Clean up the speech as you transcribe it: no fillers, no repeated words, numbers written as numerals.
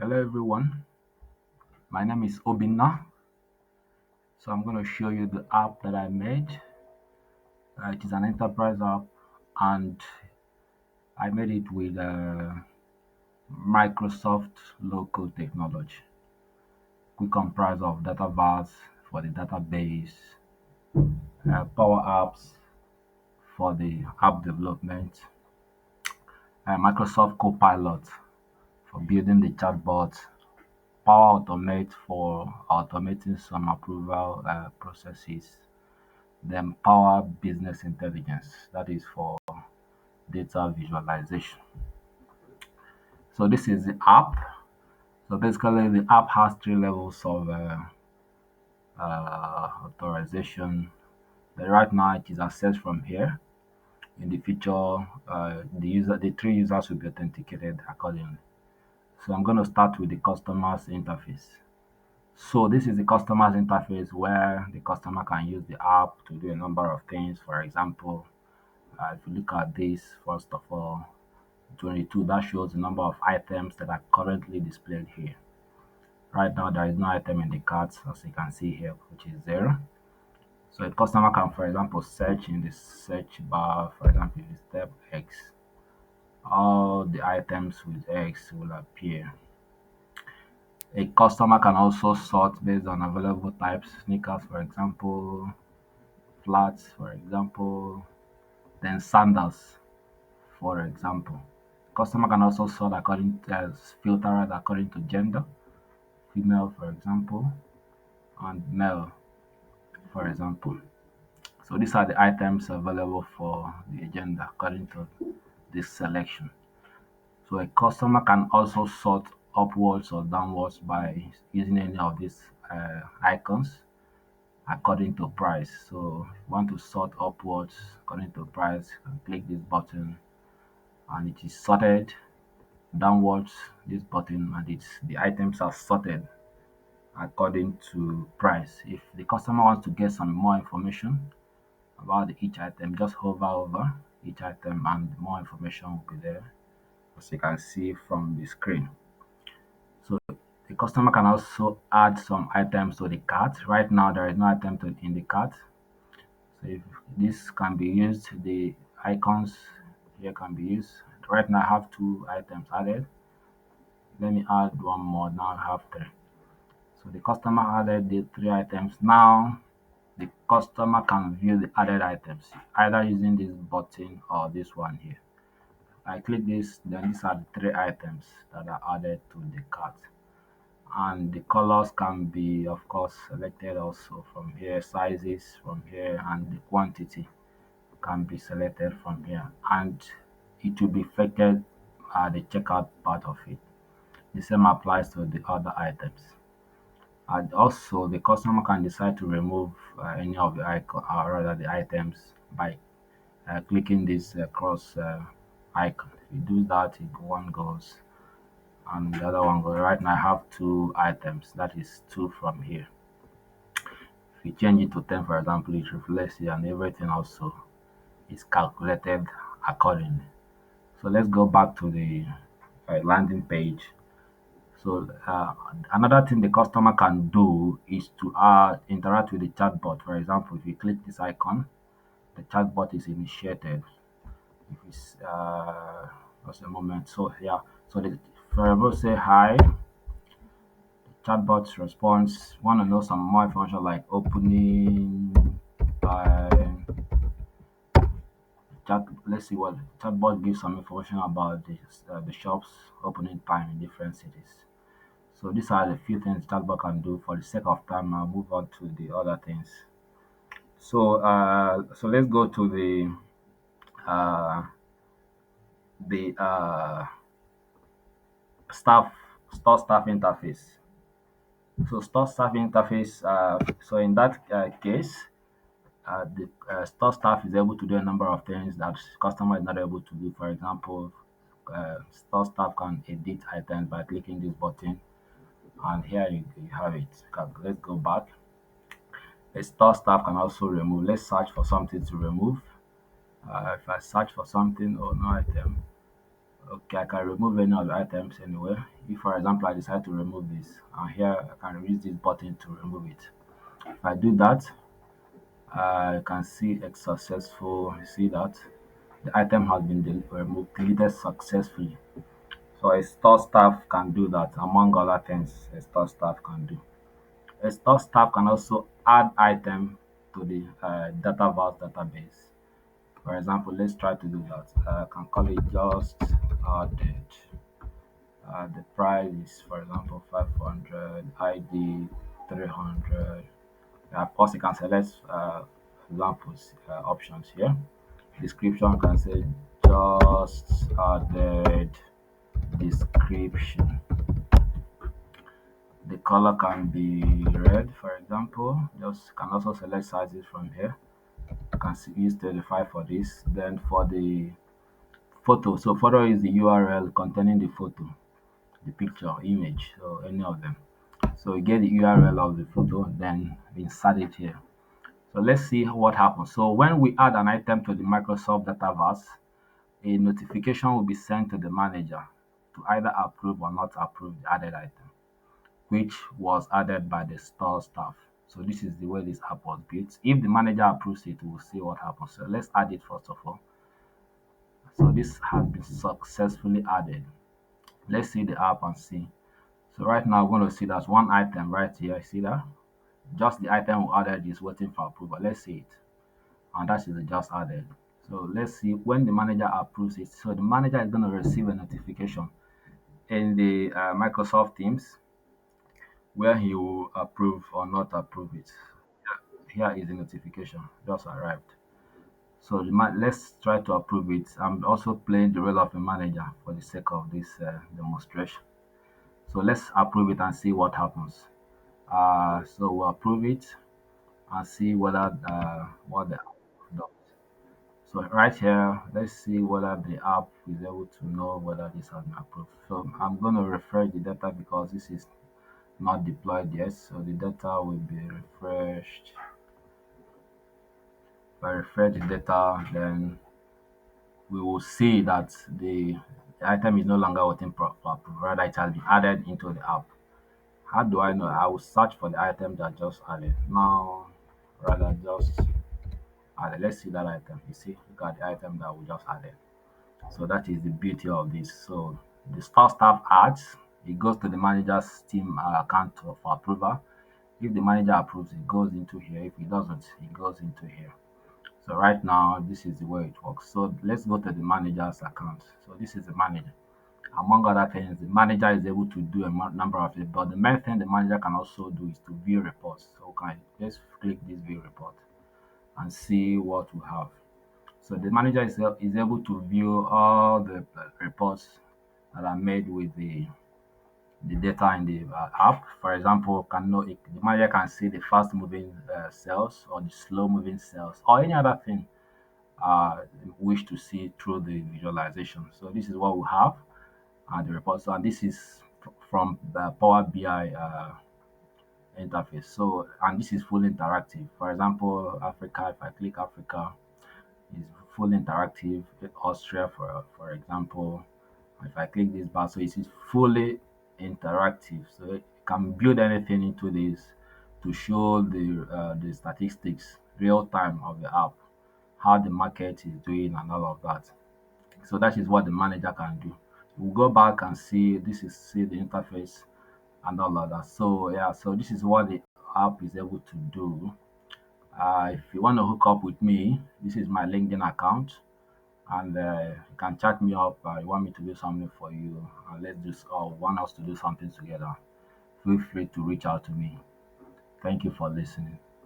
Hello everyone, my name is Obinna. So I'm going to show you the app that I made. It is an enterprise app and I made it with Microsoft low-code technology. We comprise of data vars for the database, Power Apps for the app development, Microsoft Copilot for building the chatbot, Power Automate for automating some approval processes, then Power Business Intelligence, that is for data visualization. So this is the app. So basically, the app has three levels of authorization. But right now, it is accessed from here. In the future, the three users will be authenticated accordingly. So I'm going to start with the customer's interface. So this is the customer's interface where the customer can use the app to do a number of things. For example, if you look at this, first of all, 22, that shows the number of items that are currently displayed here. Right now, there is no item in the cart, as you can see here, which is 0. So a customer can, for example, search in the search bar. For example, if you step X, all the items with X will appear. A customer can also sort based on available types, sneakers, for example, flats, for example, then sandals, for example. Customer can also sort according to filter it according to gender, female, for example, and male, for example. So these are the items available for the agenda according to this selection. So a customer can also sort upwards or downwards by using any of these icons according to price. So if you want to sort upwards according to price, you can click this button and it is sorted downwards, this button, and the items are sorted according to price. If the customer wants to get some more information about each item, just hover over each item and more information will be there, as you can see from the screen. So the customer can also add some items to the cart. Right now there is no item in the cart. So if this can be used, the icons here can be used. Right now I have two items added. Let me add one more. Now I have three. So the customer added the three items. Now the customer can view the added items either using this button or this one here. I click this, then these are the three items that are added to the cart. And the colors can be, of course, selected also from here, sizes from here, and the quantity can be selected from here. And it will be affected at the checkout part of it. The same applies to the other items. And also, the customer can decide to remove any of the icon, or rather the items, by clicking this cross icon. If you do that, one goes and the other one goes. Right now, I have two items. That is two from here. If you change it to 10, for example, it reflects it, and everything also is calculated accordingly. So let's go back to the landing page. So another thing the customer can do is to interact with the chatbot. For example, if you click this icon, the chatbot is initiated. If it's just a moment. So yeah, so the variable say hi. Chatbot response. Want to know some more information like opening time. Let's see what chatbot gives some information about the shops opening time in different cities. So these are the few things chatbot can do. For the sake of time, I'll move on to the other things. So let's go to uh, the staff store staff interface. So store staff interface. So in that case, the store staff is able to do a number of things that customer is not able to do. For example, store staff can edit items by clicking this button, and here you have it. Let's go back. A store staff can also remove. Let's search for something to remove. If I search for something, oh no item. Okay, I can remove any of the items anywhere. If, for example, I decide to remove this, and here I can use this button to remove it. If I do that, I can see it's successful. You see that the item has been removed, deleted successfully. So a store staff can do that, among other things. A store staff can do. A store staff can also add item to the data vault database. For example, let's try to do that. I can call it just added. The price is, for example, 500, ID 300. Of course, you can select examples, options here. Description can say just added description. The color can be red, for example. Just can also select sizes from here. You can use 35 for this. Then for the photo, so photo is the URL containing the photo, the picture, image, so any of them. So you get the URL of the photo, then insert it here. So let's see what happens. So when we add an item to the Microsoft Dataverse, a notification will be sent to the manager to either approve or not approve the added item, which was added by the store staff. So this is the way this app was built. If the manager approves it, we'll see what happens. So let's add it first of all. So this has been successfully added. Let's see the app and see. So right now, we're going to see that's one item right here. See that? Just the item we added is waiting for approval. Let's see it. And that is just added. So let's see when the manager approves it. So the manager is going to receive a notification in the Microsoft Teams where he will approve or not approve it. Here is the notification just arrived. So let's try to approve it. I'm also playing the role of a manager for the sake of this demonstration. So let's approve it and see what happens. So we'll approve it and see whether what the app does. So right here, let's see whether the app is able to know whether this has been approved. So I'm going to refresh the data because this is not deployed yet. So the data will be refreshed. If I refresh the data, then we will see that the item is no longer waiting for approval. Rather, it has been added into the app. How do I know? I will search for the item that just added. Now, rather just added. Let's see that item. You see, look at the item that we just added. So that is the beauty of this. So the store staff adds, it goes to the manager's team account for approval. If the manager approves, it goes into here. If it doesn't, it goes into here. So right now, this is the way it works. So let's go to the manager's account. So this is the manager. Among other things, the manager is able to do a number of things, but the main thing the manager can also do is to view reports. So can let's click this view report and see what we have. So the manager is able to view all the reports that are made with the data in the app. For example, the manager can see the fast moving cells or the slow moving cells or any other thing wish to see through the visualization. So this is what we have the report. So and this is from the Power BI interface. So and this is fully interactive. For example, Africa. If I click Africa, is fully interactive. Austria, for example, if I click this bar, so it is fully interactive. So you can build anything into this to show the statistics real time of the app, how the market is doing, and all of that. So that is what the manager can do. We'll go back and see the interface and all of that. So yeah, so this is what the app is able to do. If you want to hook up with me, this is my LinkedIn account, and you can chat me up. You want me to do something for you, and or want us to do something together. Feel free to reach out to me. Thank you for listening.